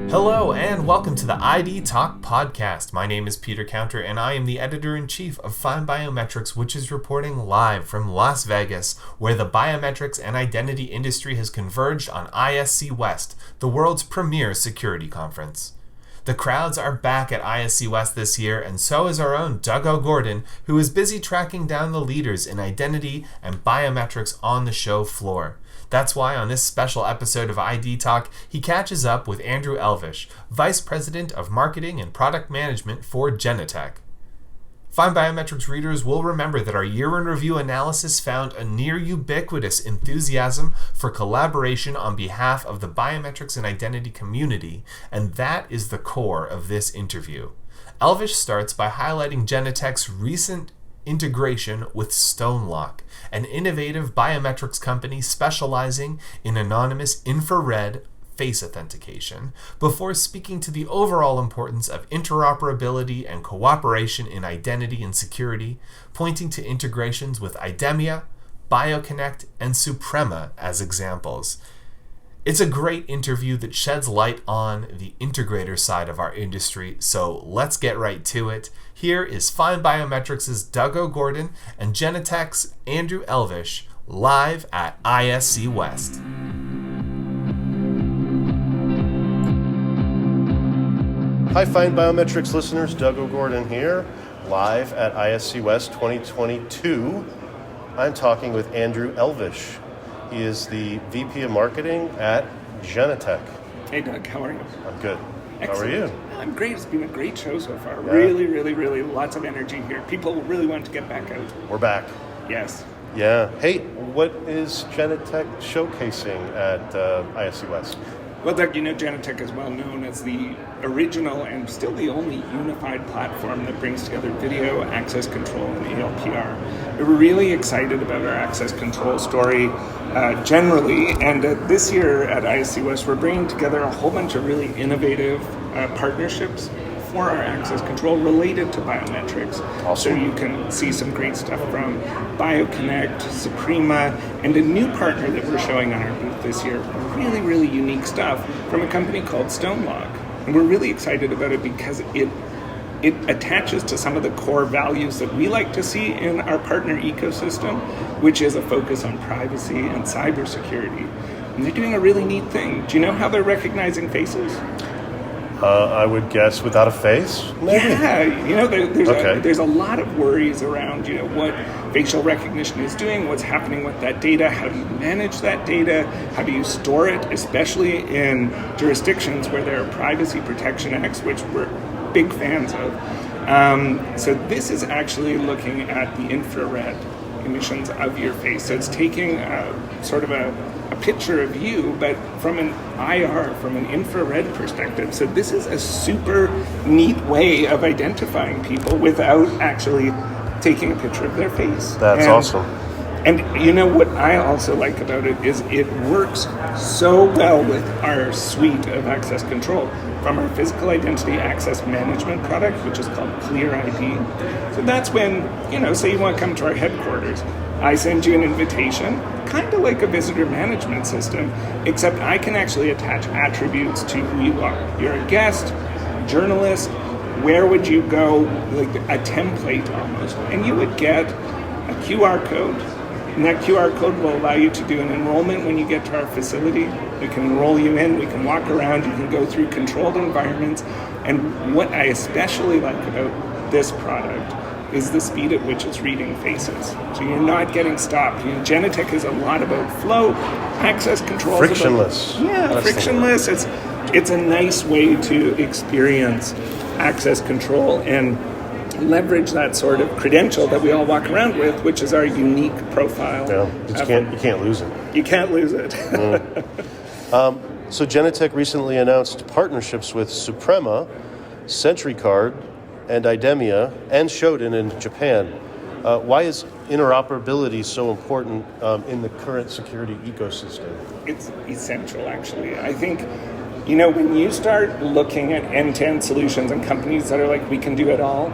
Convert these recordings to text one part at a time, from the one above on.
Hello and welcome to the ID Talk podcast. My name is Peter Counter and I am the editor-in-chief of FindBiometrics, which is reporting live from Las Vegas, where the biometrics and identity industry has converged on ISC West, the world's premier security conference. The crowds are back at ISC West this year, and so is our own Doug OGorden, who is busy tracking down the leaders in identity and biometrics on the show floor. That's why on this special episode of ID Talk, he catches up with Andrew Elvish, Vice President of Marketing and Product Management for Genetec. FindBiometrics readers will remember that our year-in-review analysis found a near-ubiquitous enthusiasm for collaboration on behalf of the biometrics and identity community, and that is the core of this interview. Elvish starts by highlighting Genetec's recent integration with StoneLock, an innovative biometrics company specializing in anonymous infrared face authentication, before speaking to the overall importance of interoperability and cooperation in identity and security, pointing to integrations with IDEMIA, BioConnect, and Suprema as examples. It's a great interview that sheds light on the integrator side of our industry, so let's get right to it. Here is FindBiometrics' Doug OGorden and Genetec's Andrew Elvish live at ISC West. Hi FindBiometrics listeners, Doug OGorden here, live at ISC West 2022. I'm talking with Andrew Elvish. He is the VP of Marketing at Genetec. Hey Doug, how are you? I'm good. Excellent. How are you? I'm great. It's been a great show so far. Yeah. Really lots of energy here. People really want to get back out. We're back. Yes. Yeah. Hey, what is Genetec showcasing at ISC West? Well, Doug, you know Genetec is well known as the original and still the only unified platform that brings together video, access control, and ALPR. We're really excited about our access control story generally, and this year at ISC West, we're bringing together a whole bunch of really innovative partnerships for our access control related to biometrics. Awesome. So you can see some great stuff from BioConnect, Suprema, and a new partner that we're showing on our booth this year. Really unique stuff from a company called StoneLock. And we're really excited about it because it attaches to some of the core values that we like to see in our partner ecosystem, which is a focus on privacy and cybersecurity. And they're doing a really neat thing. Do you know how they're recognizing faces? I would guess without a face, maybe? Yeah, you know, there's a lot of worries around, you know, what facial recognition is doing, what's happening with that data, how do you manage that data, how do you store it, especially in jurisdictions where there are privacy protection acts, which we're big fans of. So this is actually looking at the infrared emissions of your face. So it's taking sort of a picture of you, but from an IR, from an infrared perspective. So this is a super neat way of identifying people without actually taking a picture of their face. That's awesome. And you know what I also like about it is it works so well with our suite of access control, from our physical identity access management product, which is called Clear ID. So that's when, you know, say you want to come to our headquarters, I send you an invitation, kind of like a visitor management system, except I can actually attach attributes to who you are. You're a guest, journalist, where would you go, like a template almost, and you would get a QR code, and that QR code will allow you to do an enrollment when you get to our facility. We can enroll you in, we can walk around, you can go through controlled environments, and what I especially like about this product is the speed at which it's reading faces. So you're not getting stopped. You know, Genetec is a lot about flow, access control. Frictionless. Frictionless. It's a nice way to experience access control and leverage that sort of credential that we all walk around with, which is our unique profile. Yeah, you can't lose it. You can't lose it. So Genetec recently announced partnerships with Suprema, SentryCard, and IDEMIA, and Shodan in Japan. Why is interoperability so important in the current security ecosystem? It's essential, actually. I think, you know, when you start looking at end-to-end solutions and companies that are like, we can do it all,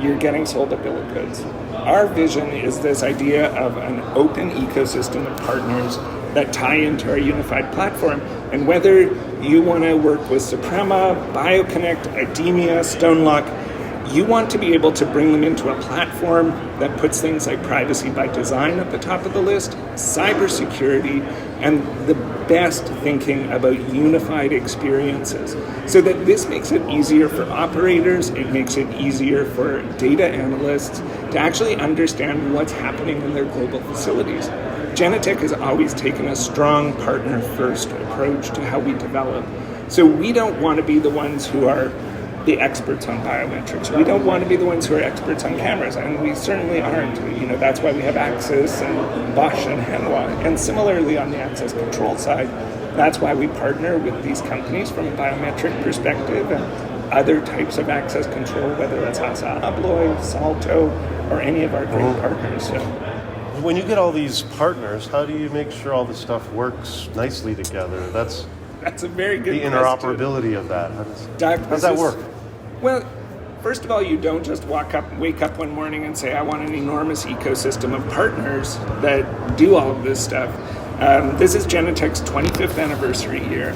you're getting sold a bill of goods. Our vision is this idea of an open ecosystem of partners that tie into our unified platform. And whether you want to work with Suprema, BioConnect, IDEMIA, StoneLock, you want to be able to bring them into a platform that puts things like privacy by design at the top of the list, cybersecurity, and the best thinking about unified experiences. So that this makes it easier for operators, it makes it easier for data analysts to actually understand what's happening in their global facilities. Genetec has always taken a strong partner-first approach to how we develop. So we don't want to be the ones who are the experts on biometrics. We don't want to be the ones who are experts on cameras, and we certainly aren't. That's why we have Axis and Bosch and Hanwha. And similarly on the access control side, that's why we partner with these companies from a biometric perspective and other types of access control, whether that's Assa Abloy, Salto, or any of our great partners. So, when you get all these partners, how do you make sure all this stuff works nicely together? That's a very good question. The interoperability of that. How does that work? Well, first of all, you don't just wake up one morning and say, I want an enormous ecosystem of partners that do all of this stuff. This is Genetec's 25th anniversary year.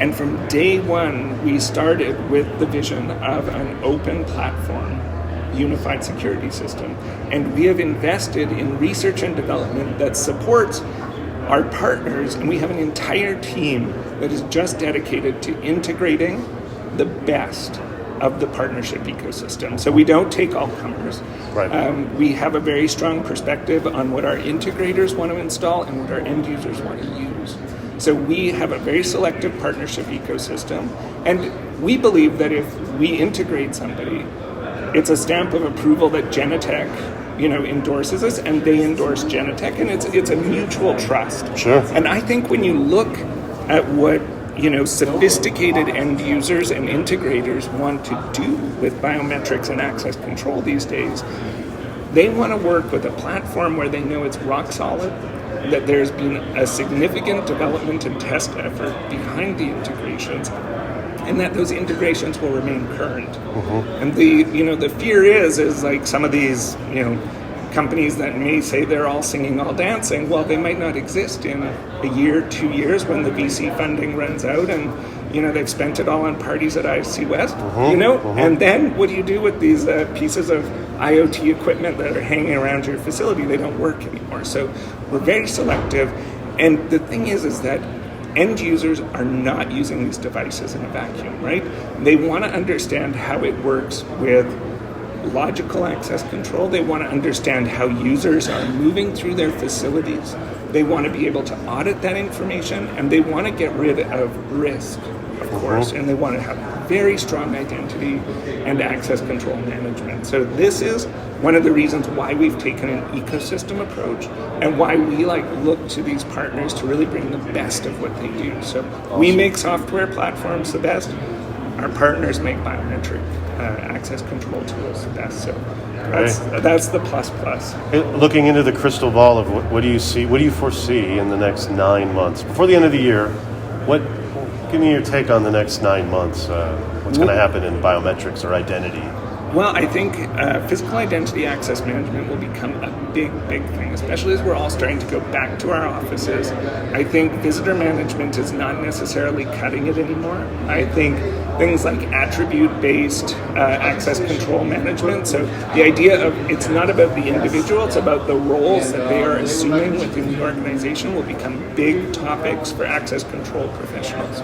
And from day one, we started with the vision of an open platform, unified security system. And we have invested in research and development that supports our partners, and we have an entire team that is just dedicated to integrating the best of the partnership ecosystem. So we don't take all comers. Right. We have a very strong perspective on what our integrators want to install and what our end users want to use. So we have a very selective partnership ecosystem, and we believe that if we integrate somebody, it's a stamp of approval that Genetec endorses us, and they endorse Genetec, and it's a mutual trust. Sure. And I think when you look at what sophisticated end users and integrators want to do with biometrics and access control these days, they want to work with a platform where they know it's rock solid, that there's been a significant development and test effort behind the integrations, and that those integrations will remain current. And the fear is like some of these companies that may say they're all singing, all dancing. Well, they might not exist in a year, 2 years when the VC funding runs out, and they've spent it all on parties at ISC West. And then what do you do with these pieces of IoT equipment that are hanging around your facility? They don't work anymore. So we're very selective, and the thing is that end users are not using these devices in a vacuum, right? They want to understand how it works with logical access control. They want to understand how users are moving through their facilities. They want to be able to audit that information, and they want to get rid of risk, of course, and they want to have very strong identity and access control management. So this is one of the reasons why we've taken an ecosystem approach and why we look to these partners to really bring the best of what they do. So we make software platforms the best. Our partners make biometric access control tools the best. So that's the plus. Looking into the crystal ball of what do you see? What do you foresee in the next 9 months before the end of the year? Give me your take on the next 9 months. What's going to happen in biometrics or identity? Well, I think physical identity access management will become a big thing, especially as we're all starting to go back to our offices. I think visitor management is not necessarily cutting it anymore. I think things like attribute-based access control management, so the idea of it's not about the individual, it's about the roles that they are assuming within the organization will become big topics for access control professionals.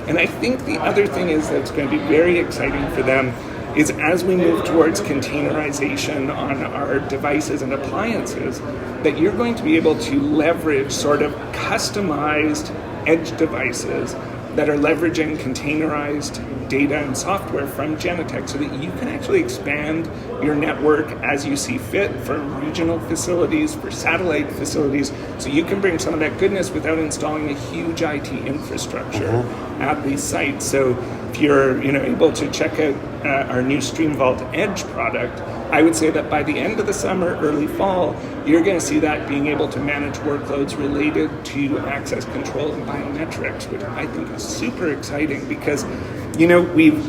And I think the other thing is that's going to be very exciting for them is as we move towards containerization on our devices and appliances, that you're going to be able to leverage sort of customized edge devices that are leveraging containerized data and software from Genetec so that you can actually expand your network as you see fit for regional facilities, for satellite facilities, so you can bring some of that goodness without installing a huge IT infrastructure at these sites. So if you're able to check out our new StreamVault Edge product, I would say that by the end of the summer, early fall, you're going to see that being able to manage workloads related to access control and biometrics, which I think is super exciting because, we've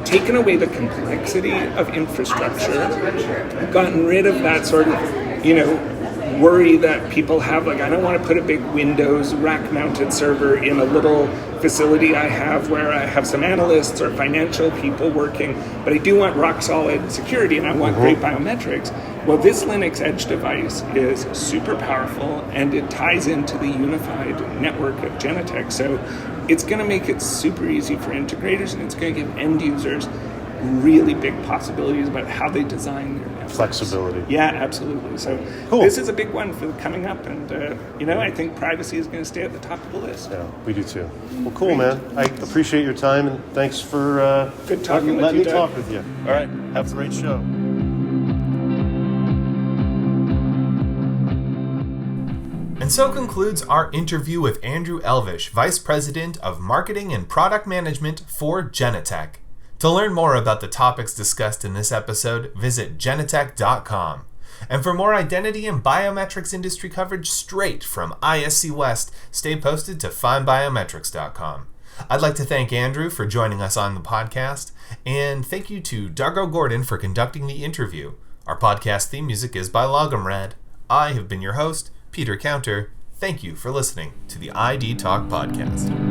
taken away the complexity of infrastructure, gotten rid of that sort of, worry that people have, like, I don't want to put a big Windows rack-mounted server in a little facility I have where I have some analysts or financial people working, but I do want rock-solid security and I want great biometrics. Well, this Linux Edge device is super powerful and it ties into the unified network of Genetec, so it's going to make it super easy for integrators, and it's going to give end users really big possibilities about how they design their networks. Flexibility. Yeah, absolutely. So cool. This is a big one for coming up, and I think privacy is going to stay at the top of the list. Yeah, we do too. Well, cool, man. I appreciate your time, and thanks for Good talking with letting you, me Doug. talk with you. All right, have a great show. And so concludes our interview with Andrew Elvish, Vice President of Marketing and Product Management for Genetec. To learn more about the topics discussed in this episode, visit genetec.com. And for more identity and biometrics industry coverage straight from ISC West, stay posted to FindBiometrics.com. I'd like to thank Andrew for joining us on the podcast, and thank you to OGorden for conducting the interview. Our podcast theme music is by Logomrad. I have been your host, Peter Counter. Thank you for listening to the ID Talk Podcast.